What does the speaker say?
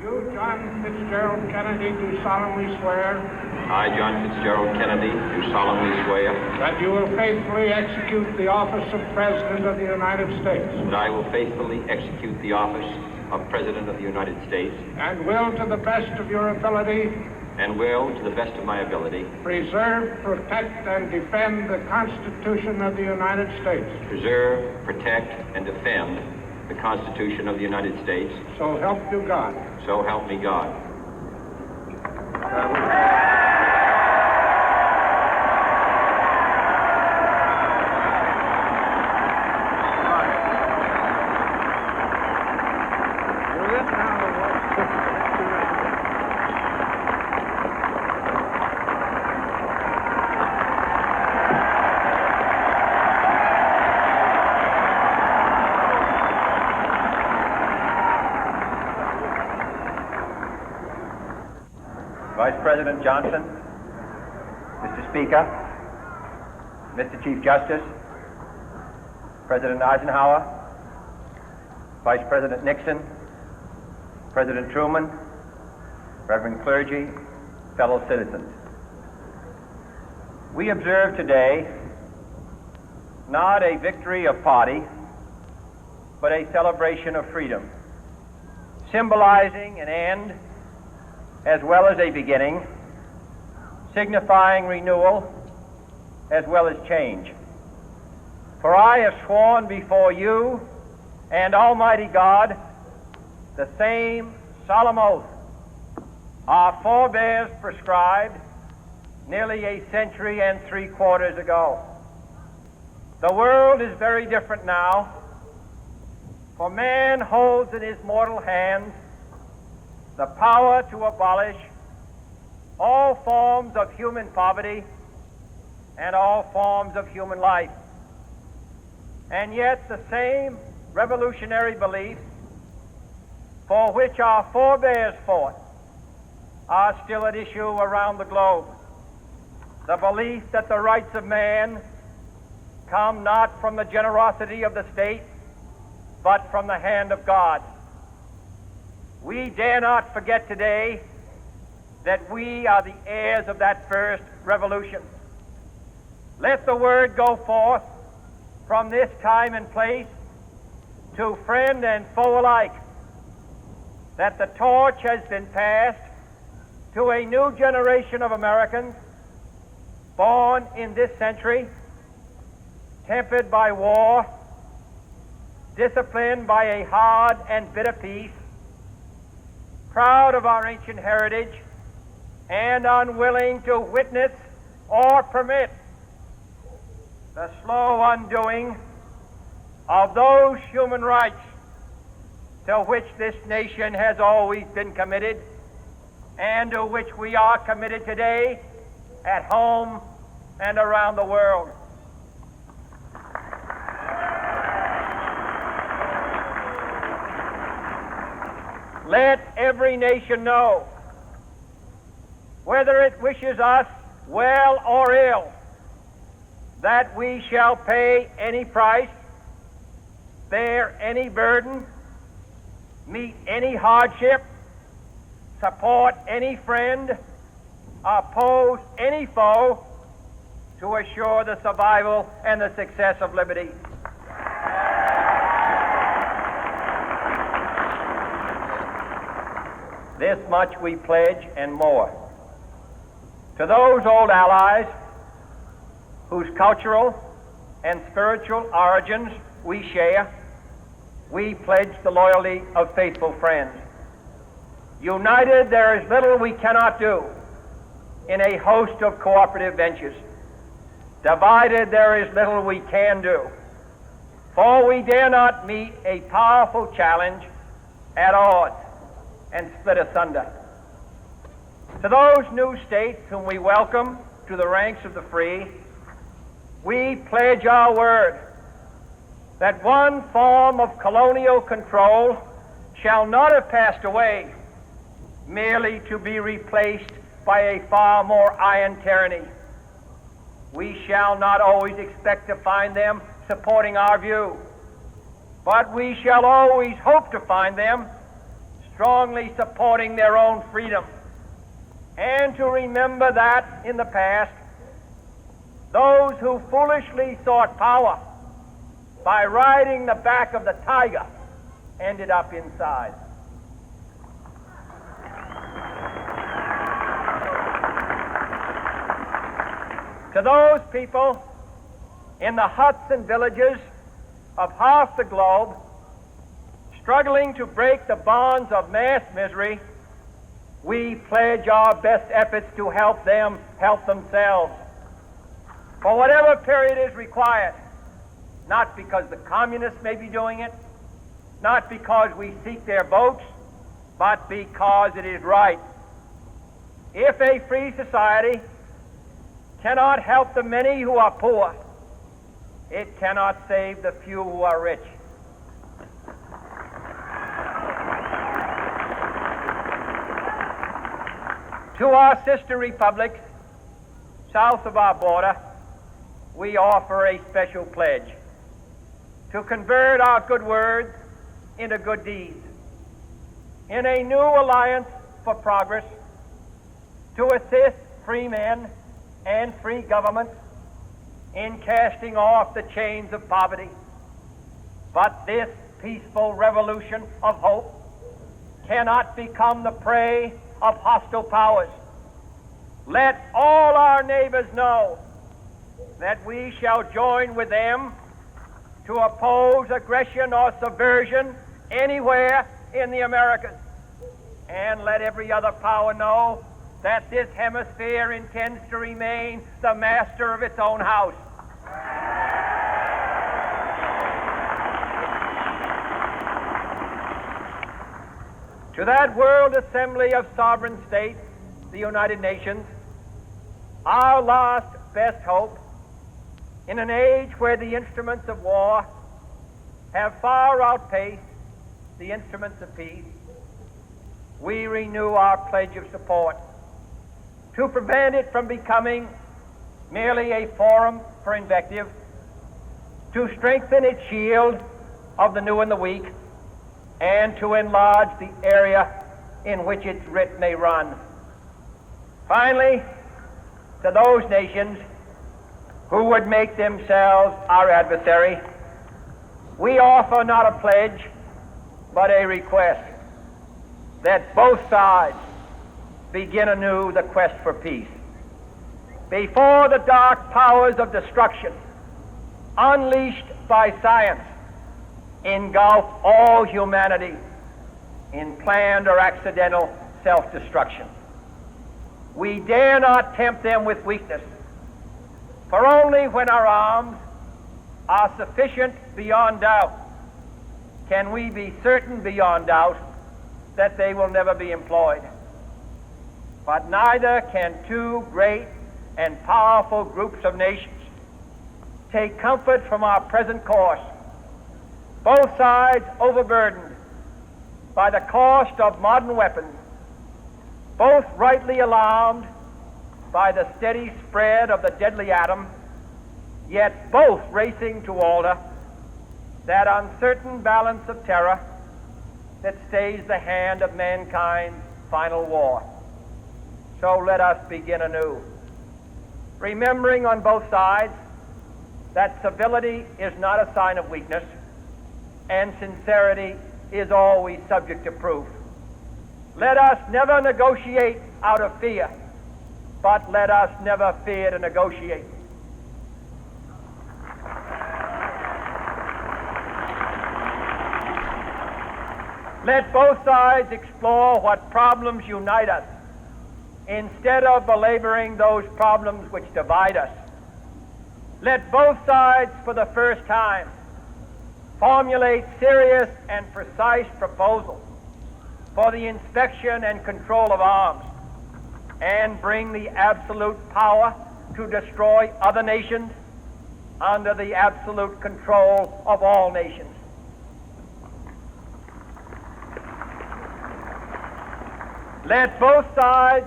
You, John Fitzgerald Kennedy, do solemnly swear I, John Fitzgerald Kennedy, do solemnly swear that you will faithfully execute the office of President of the United States that I will faithfully execute the office of President of the United States and will, to the best of your ability, and will, to the best of my ability, preserve, protect, and defend the Constitution of the United States. preserve, protect, and defend the Constitution of the United States. So help you God. So help me God. Vice President Johnson, Mr. Speaker, Mr. Chief Justice, President Eisenhower, Vice President Nixon, President Truman, Reverend clergy, fellow citizens. We observe today not a victory of party, but a celebration of freedom, symbolizing an end as well as a beginning, signifying renewal as well as change. For I have sworn before you and Almighty God the same solemn oath our forebears prescribed nearly a century and 3/4 ago. The world is very different now, for man holds in his mortal hands the power to abolish all forms of human poverty and all forms of human life. And yet the same revolutionary beliefs for which our forebears fought are still at issue around the globe. The belief that the rights of man come not from the generosity of the state, but from the hand of God. We dare not forget today that we are the heirs of that first revolution. Let the word go forth from this time and place to friend and foe alike that the torch has been passed to a new generation of Americans born in this century, tempered by war, disciplined by a hard and bitter peace, proud of our ancient heritage, and unwilling to witness or permit the slow undoing of those human rights to which this nation has always been committed and to which we are committed today at home and around the world. Let every nation know, whether it wishes us well or ill, that we shall pay any price, bear any burden, meet any hardship, support any friend, oppose any foe to assure the survival and the success of liberty. This much we pledge and more. To those old allies whose cultural and spiritual origins we share, we pledge the loyalty of faithful friends. United, there is little we cannot do in a host of cooperative ventures. Divided, there is little we can do, for we dare not meet a powerful challenge at odds and split asunder. To those new states whom we welcome to the ranks of the free, we pledge our word that one form of colonial control shall not have passed away merely to be replaced by a far more iron tyranny. We shall not always expect to find them supporting our view, but we shall always hope to find them strongly supporting their own freedom, and to remember that in the past, those who foolishly sought power by riding the back of the tiger ended up inside. To those people in the huts and villages of half the globe struggling to break the bonds of mass misery, we pledge our best efforts to help them help themselves for whatever period is required, not because the communists may be doing it, not because we seek their votes, but because it is right. If a free society cannot help the many who are poor, it cannot save the few who are rich. To our sister republics south of our border, we offer a special pledge to convert our good words into good deeds, in a new alliance for progress, to assist free men and free governments in casting off the chains of poverty. But this peaceful revolution of hope cannot become the prey of hostile powers. Let all our neighbors know that we shall join with them to oppose aggression or subversion anywhere in the Americas. And let every other power know that this hemisphere intends to remain the master of its own house. To that World Assembly of Sovereign States, the United Nations, our last best hope, in an age where the instruments of war have far outpaced the instruments of peace, we renew our pledge of support to prevent it from becoming merely a forum for invective, to strengthen its shield of the new and the weak, and to enlarge the area in which its writ may run. Finally, to those nations who would make themselves our adversary, we offer not a pledge, but a request that both sides begin anew the quest for peace. Before the dark powers of destruction, unleashed by science, engulf all humanity in planned or accidental self-destruction, we dare not tempt them with weakness, for only when our arms are sufficient beyond doubt can we be certain beyond doubt that they will never be employed. But neither can two great and powerful groups of nations take comfort from our present course, both sides overburdened by the cost of modern weapons, both rightly alarmed by the steady spread of the deadly atom, yet both racing to alter that uncertain balance of terror that stays the hand of mankind's final war. So let us begin anew, remembering on both sides that civility is not a sign of weakness, and sincerity is always subject to proof. Let us never negotiate out of fear, but let us never fear to negotiate. Let both sides explore what problems unite us, instead of belaboring those problems which divide us. Let both sides, for the first time, formulate serious and precise proposals for the inspection and control of arms, and bring the absolute power to destroy other nations under the absolute control of all nations. Let both sides